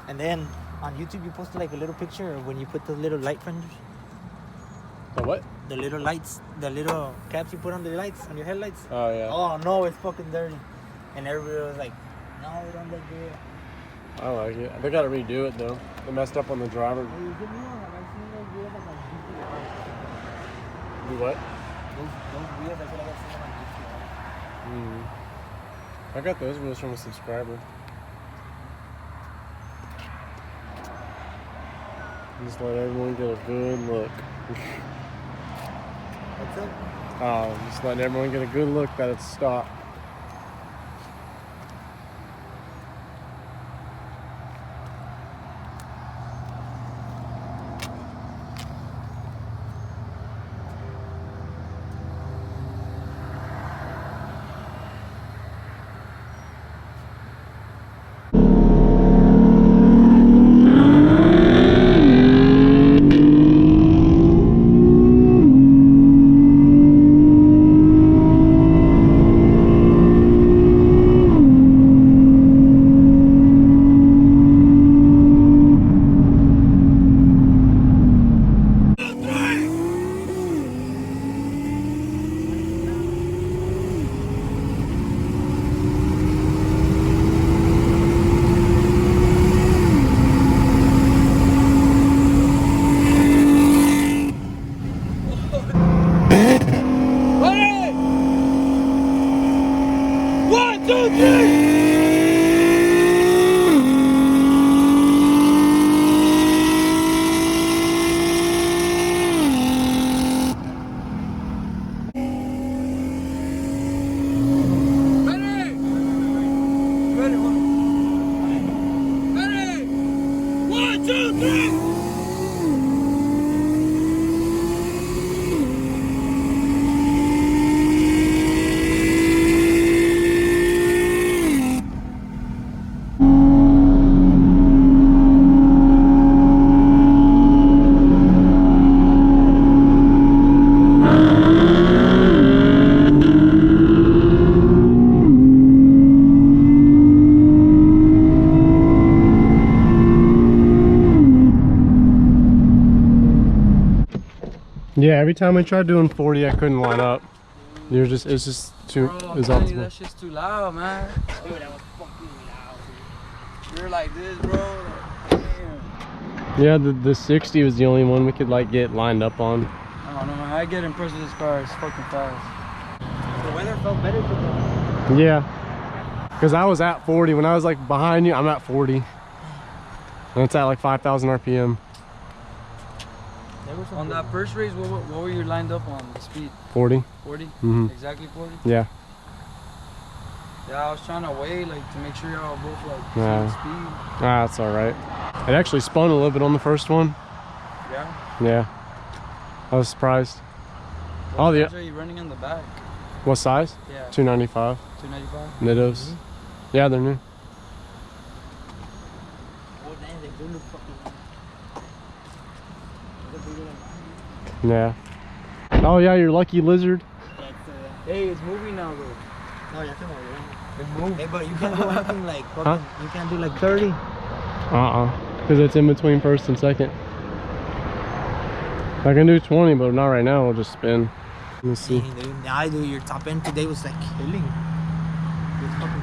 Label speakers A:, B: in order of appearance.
A: And then on YouTube, you posted like a little picture of when you put the little light fenders.
B: The what?
A: The little lights, the little caps you put on the lights, on your headlights.
B: Oh, yeah.
A: Oh, no, it's fucking dirty. And everybody was like, no, it don't look good.
B: I like it. They gotta redo it, though. They messed up on the driver.
A: Hey, give me one. Have I seen those wheels like on
B: Do what?
A: Those wheels, I feel like I've seen them on
B: I got those wheels from a subscriber. Just let everyone get a good look.
A: What's up?
B: Just letting everyone get a good look that it's stock. Yeah, every time I tried doing 40, I couldn't line up. It's just too, it's optimal.
C: That shit's too loud, man.
A: Dude, that was fucking loud, dude.
C: You're like this, bro. Damn.
B: Yeah, the 60 was the only one we could like get lined up on.
C: I don't know, man. I get impressed with this car. It's fucking fast.
A: The weather felt better today.
B: Yeah, because I was at 40. When I was like behind you, I'm at 40. And it's at like 5,000 RPM.
C: On that first race, what were you lined up on? The speed?
B: 40.
C: 40?
B: Mm-hmm.
C: Exactly 40?
B: Yeah.
C: Yeah, I was trying to weigh, like, to make sure y'all both, like,
B: Yeah.
C: same speed.
B: Ah, that's alright. It actually spun a little bit on the first one.
C: Yeah?
B: Yeah. I was surprised.
C: What
B: Oh, yeah.
C: size are you running in the back?
B: What size?
C: Yeah.
B: 295.
C: 295?
B: Nittos.
C: Mm-hmm.
B: Yeah, they're new.
A: Oh, damn, they do look fucking
B: Yeah. Oh yeah, your lucky lizard.
C: Hey, it's moving now, though.
A: No, yeah, come on,
C: It moved.
A: Hey, but you can't do anything like fucking,
B: Huh?
A: you can't do like 30.
B: Because it's in between first and second. I can do 20, but not right now. We'll just spin. Let me see.
A: Dang, dude. Nah, dude, your top end today was like killing. It was fucking